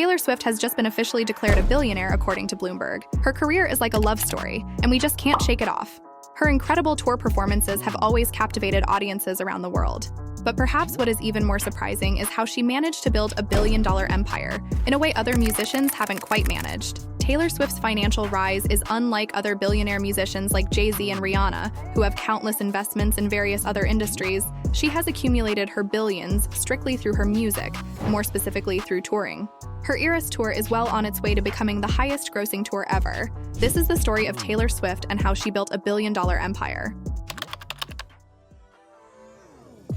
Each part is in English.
Taylor Swift has just been officially declared a billionaire, according to Bloomberg. Her career is like a love story, and we just can't shake it off. Her incredible tour performances have always captivated audiences around the world. But perhaps what is even more surprising is how she managed to build a billion-dollar empire in a way other musicians haven't quite managed. Taylor Swift's financial rise is unlike other billionaire musicians like Jay-Z and Rihanna, who have countless investments in various other industries. She has accumulated her billions strictly through her music, more specifically through touring. Her Eras Tour is well on its way to becoming the highest-grossing tour ever. This is the story of Taylor Swift and how she built a billion-dollar empire.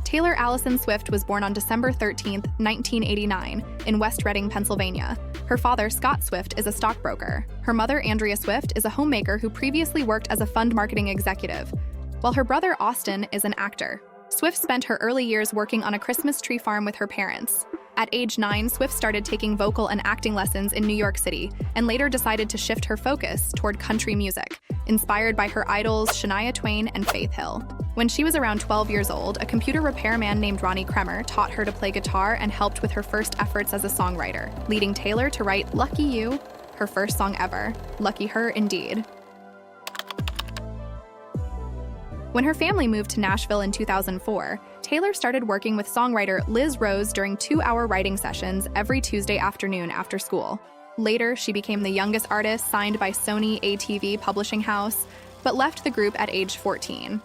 Taylor Allison Swift was born on December 13, 1989, in West Reading, Pennsylvania. Her father, Scott Swift, is a stockbroker. Her mother, Andrea Swift, is a homemaker who previously worked as a fund marketing executive, while her brother, Austin, is an actor. Swift spent her early years working on a Christmas tree farm with her parents. At age 9, Swift started taking vocal and acting lessons in New York City, and later decided to shift her focus toward country music, inspired by her idols Shania Twain and Faith Hill. When she was around 12 years old, a computer repairman named Ronnie Kremer taught her to play guitar and helped with her first efforts as a songwriter, leading Taylor to write Lucky You, her first song ever. Lucky her indeed. When her family moved to Nashville in 2004, Taylor started working with songwriter Liz Rose during 2-hour writing sessions every Tuesday afternoon after school. Later, she became the youngest artist signed by Sony ATV Publishing House, but left the group at age 14.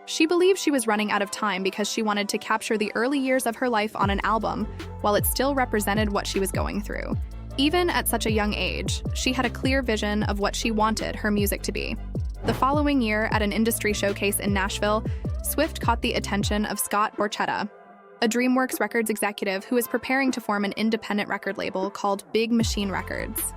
She believed she was running out of time because she wanted to capture the early years of her life on an album, while it still represented what she was going through. Even at such a young age, she had a clear vision of what she wanted her music to be. The following year, at an industry showcase in Nashville, Swift caught the attention of Scott Borchetta, a DreamWorks Records executive who is preparing to form an independent record label called Big Machine Records.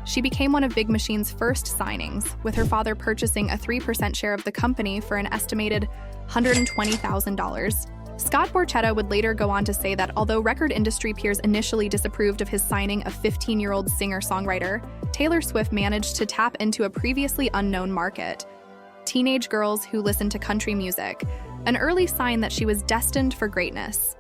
She became one of Big Machine's first signings, with her father purchasing a 3% share of the company for an estimated $120,000. Scott Borchetta would later go on to say that although record industry peers initially disapproved of his signing a 15-year-old singer-songwriter, Taylor Swift managed to tap into a previously unknown market: teenage girls who listen to country music, an early sign that she was destined for greatness.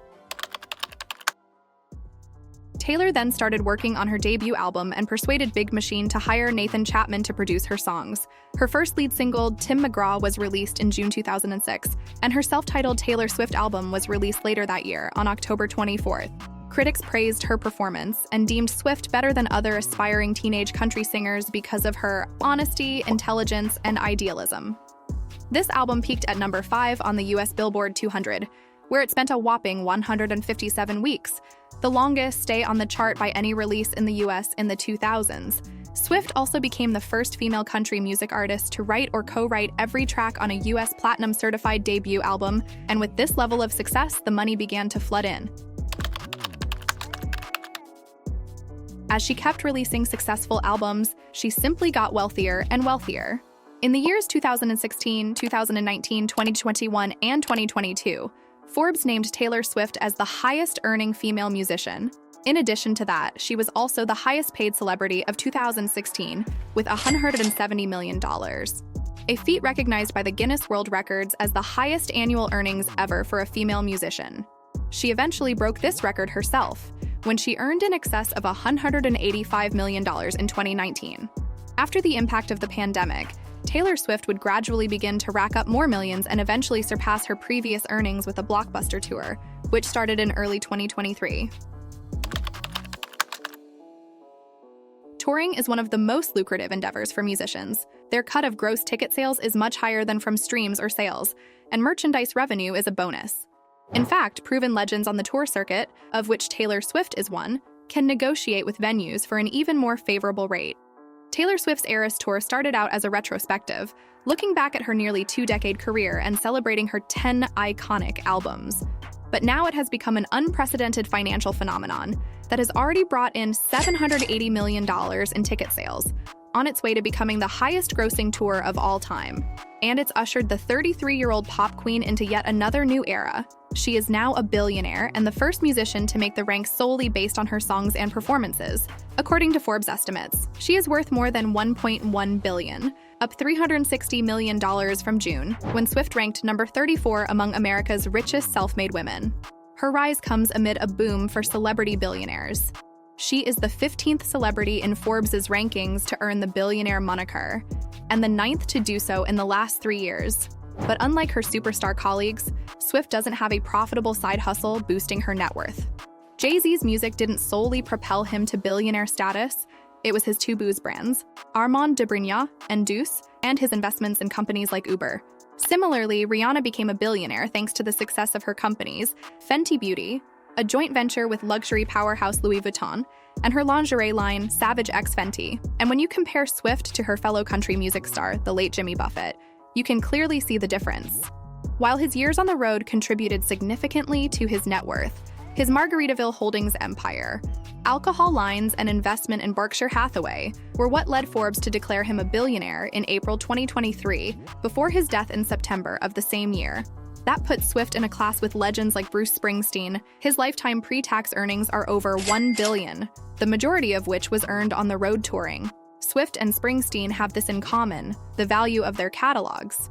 Taylor then started working on her debut album and persuaded Big Machine to hire Nathan Chapman to produce her songs. Her first lead single, Tim McGraw, was released in June 2006, and her self-titled Taylor Swift album was released later that year, on October 24th. Critics praised her performance and deemed Swift better than other aspiring teenage country singers because of her honesty, intelligence, and idealism. This album peaked at number 5 on the US Billboard 200, where it spent a whopping 157 weeks, the longest stay on the chart by any release in the US in the 2000s. Swift also became the first female country music artist to write or co-write every track on a US Platinum-certified debut album, and with this level of success, the money began to flood in. As she kept releasing successful albums, she simply got wealthier and wealthier. In the years 2016, 2019, 2021, and 2022, Forbes named Taylor Swift as the highest-earning female musician. In addition to that, she was also the highest-paid celebrity of 2016, with $170 million, a feat recognized by the Guinness World Records as the highest annual earnings ever for a female musician. She eventually broke this record herself, when she earned in excess of $185 million in 2019. After the impact of the pandemic, Taylor Swift would gradually begin to rack up more millions and eventually surpass her previous earnings with a blockbuster tour, which started in early 2023. Touring is one of the most lucrative endeavors for musicians. Their cut of gross ticket sales is much higher than from streams or sales, and merchandise revenue is a bonus. In fact, proven legends on the tour circuit, of which Taylor Swift is one, can negotiate with venues for an even more favorable rate. Taylor Swift's Eras Tour started out as a retrospective, looking back at her nearly 2-decade career and celebrating her 10 iconic albums. But now it has become an unprecedented financial phenomenon that has already brought in $780 million in ticket sales, on its way to becoming the highest-grossing tour of all time. And it's ushered the 33-year-old pop queen into yet another new era. She is now a billionaire and the first musician to make the rank solely based on her songs and performances. According to Forbes estimates, she is worth more than $1.1 billion, up $360 million from June, when Swift ranked number 34 among America's richest self-made women. Her rise comes amid a boom for celebrity billionaires. She is the 15th celebrity in Forbes' rankings to earn the billionaire moniker, and the 9th to do so in the last 3 years. But unlike her superstar colleagues, Swift doesn't have a profitable side hustle boosting her net worth. Jay-Z's music didn't solely propel him to billionaire status. It was his two booze brands, Armand de Brignac and Douce, and his investments in companies like Uber. Similarly, Rihanna became a billionaire thanks to the success of her companies, Fenty Beauty, a joint venture with luxury powerhouse Louis Vuitton, and her lingerie line, Savage X Fenty. And when you compare Swift to her fellow country music star, the late Jimmy Buffett, you can clearly see the difference. While his years on the road contributed significantly to his net worth, his Margaritaville Holdings empire, alcohol lines, and investment in Berkshire Hathaway were what led Forbes to declare him a billionaire in April 2023, before his death in September of the same year. That puts Swift in a class with legends like Bruce Springsteen. His lifetime pre-tax earnings are over $1 billion, the majority of which was earned on the road touring. Swift and Springsteen have this in common, the value of their catalogs.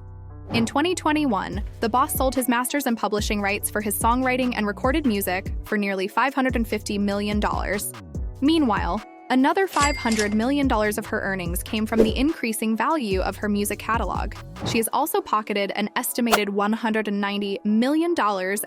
In 2021, the boss sold his masters and publishing rights for his songwriting and recorded music for nearly $550 million. Meanwhile, another $500 million of her earnings came from the increasing value of her music catalog. She has also pocketed an estimated $190 million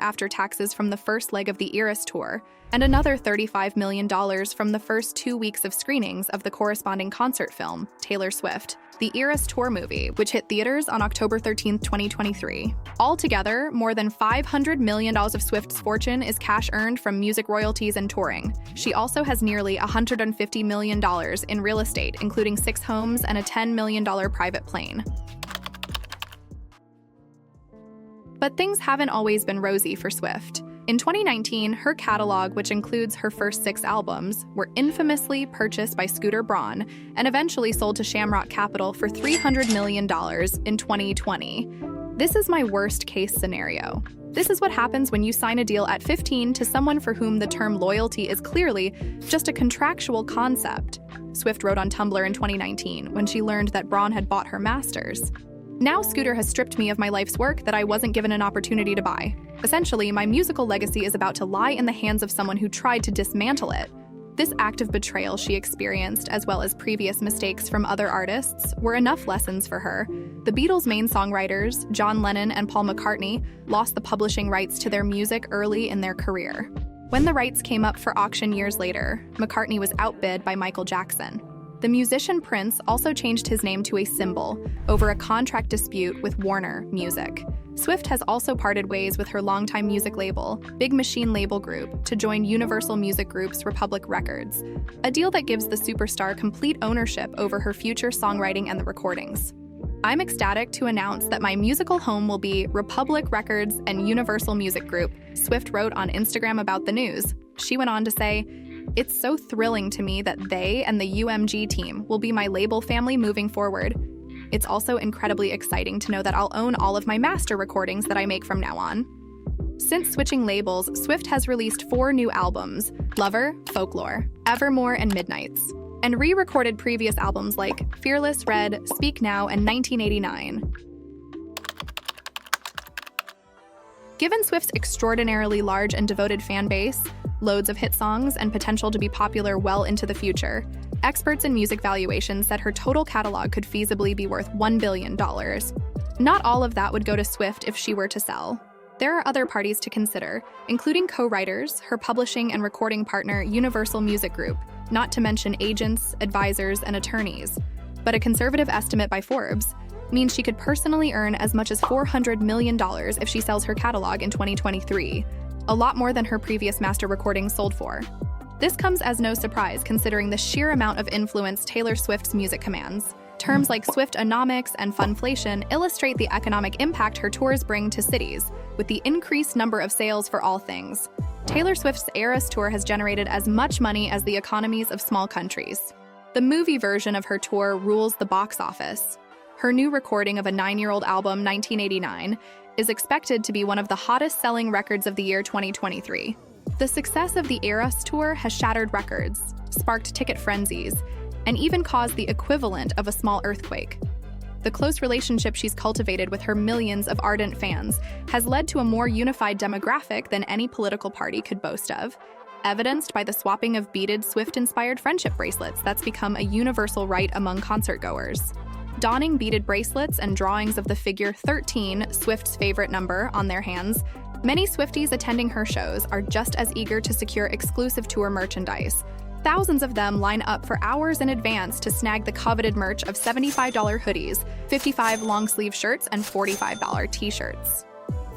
after taxes from the first leg of the Eras Tour, and another $35 million from the first 2 weeks of screenings of the corresponding concert film, Taylor Swift, the Eras Tour movie, which hit theaters on October 13, 2023. Altogether, more than $500 million of Swift's fortune is cash earned from music royalties and touring. She also has nearly $150 million in real estate, including 6 homes and a $10 million private plane. But things haven't always been rosy for Swift. In 2019, her catalog, which includes her first 6 albums, were infamously purchased by Scooter Braun and eventually sold to Shamrock Capital for $300 million in 2020. This is my worst-case scenario. This is what happens when you sign a deal at 15 to someone for whom the term loyalty is clearly just a contractual concept, Swift wrote on Tumblr in 2019 when she learned that Braun had bought her masters. Now Scooter has stripped me of my life's work that I wasn't given an opportunity to buy. Essentially, my musical legacy is about to lie in the hands of someone who tried to dismantle it. This act of betrayal she experienced, as well as previous mistakes from other artists, were enough lessons for her. The Beatles' main songwriters, John Lennon and Paul McCartney, lost the publishing rights to their music early in their career. When the rights came up for auction years later, McCartney was outbid by Michael Jackson. The musician Prince also changed his name to a symbol over a contract dispute with Warner Music. Swift has also parted ways with her longtime music label, Big Machine Label Group, to join Universal Music Group's Republic Records, a deal that gives the superstar complete ownership over her future songwriting and the recordings. I'm ecstatic to announce that my musical home will be Republic Records and Universal Music Group, Swift wrote on Instagram about the news. She went on to say, "It's so thrilling to me that they and the UMG team will be my label family moving forward. It's also incredibly exciting to know that I'll own all of my master recordings that I make from now on." Since switching labels, Swift has released 4 new albums: Lover, Folklore, Evermore, and Midnights, and re-recorded previous albums like Fearless, Red, Speak Now, and 1989. Given Swift's extraordinarily large and devoted fan base, loads of hit songs, and potential to be popular well into the future, experts in music valuation said her total catalog could feasibly be worth $1 billion. Not all of that would go to Swift if she were to sell. There are other parties to consider, including co-writers, her publishing and recording partner Universal Music Group, not to mention agents, advisors, and attorneys. But a conservative estimate by Forbes means she could personally earn as much as $400 million if she sells her catalog in 2023, a lot more than her previous master recordings sold for. This comes as no surprise considering the sheer amount of influence Taylor Swift's music commands. Terms like Swiftonomics and funflation illustrate the economic impact her tours bring to cities, with the increased number of sales for all things. Taylor Swift's Eras Tour has generated as much money as the economies of small countries. The movie version of her tour rules the box office. Her new recording of a 9-year-old album, 1989, is expected to be one of the hottest-selling records of the year 2023. The success of the Eras Tour has shattered records, sparked ticket frenzies, and even caused the equivalent of a small earthquake. The close relationship she's cultivated with her millions of ardent fans has led to a more unified demographic than any political party could boast of. evidenced by the swapping of beaded Swift-inspired friendship bracelets that's become a universal rite among concertgoers. Donning beaded bracelets and drawings of the figure 13, Swift's favorite number, on their hands, many Swifties attending her shows are just as eager to secure exclusive tour merchandise. Thousands of them line up for hours in advance to snag the coveted merch of $75 hoodies, $55 long-sleeve shirts, and $45 t-shirts.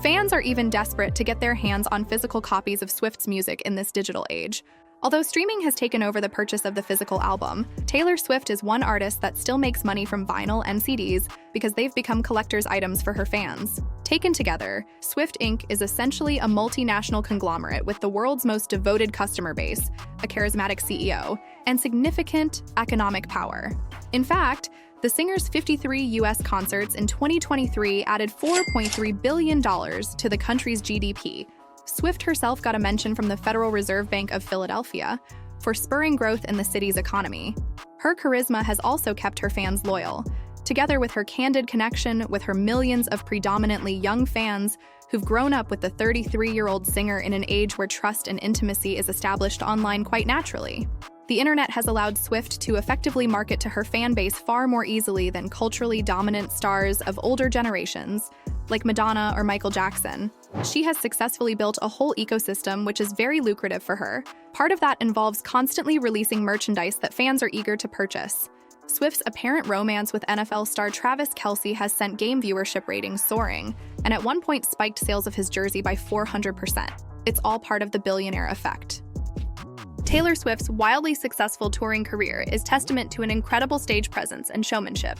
Fans are even desperate to get their hands on physical copies of Swift's music in this digital age. Although streaming has taken over the purchase of the physical album, Taylor Swift is one artist that still makes money from vinyl and CDs because they've become collector's items for her fans. Taken together, Swift Inc. is essentially a multinational conglomerate with the world's most devoted customer base, a charismatic CEO, and significant economic power. In fact, the singer's 53 U.S. concerts in 2023 added $4.3 billion to the country's GDP. Swift herself got a mention from the Federal Reserve Bank of Philadelphia for spurring growth in the city's economy. Her charisma has also kept her fans loyal, together with her candid connection with her millions of predominantly young fans who've grown up with the 33-year-old singer in an age where trust and intimacy is established online quite naturally. The internet has allowed Swift to effectively market to her fan base far more easily than culturally dominant stars of older generations, like Madonna or Michael Jackson. She has successfully built a whole ecosystem which is very lucrative for her. Part of that involves constantly releasing merchandise that fans are eager to purchase. Swift's apparent romance with NFL star Travis Kelce has sent game viewership ratings soaring, and at one point spiked sales of his jersey by 400%. It's all part of the billionaire effect. Taylor Swift's wildly successful touring career is testament to an incredible stage presence and showmanship.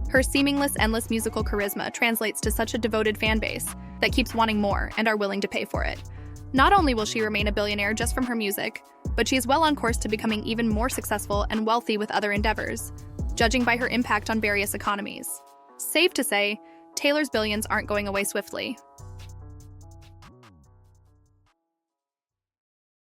Her seamless, endless musical charisma translates to such a devoted fan base that keeps wanting more and are willing to pay for it. Not only will she remain a billionaire just from her music, but she is well on course to becoming even more successful and wealthy with other endeavors, judging by her impact on various economies. Safe to say, Taylor's billions aren't going away swiftly.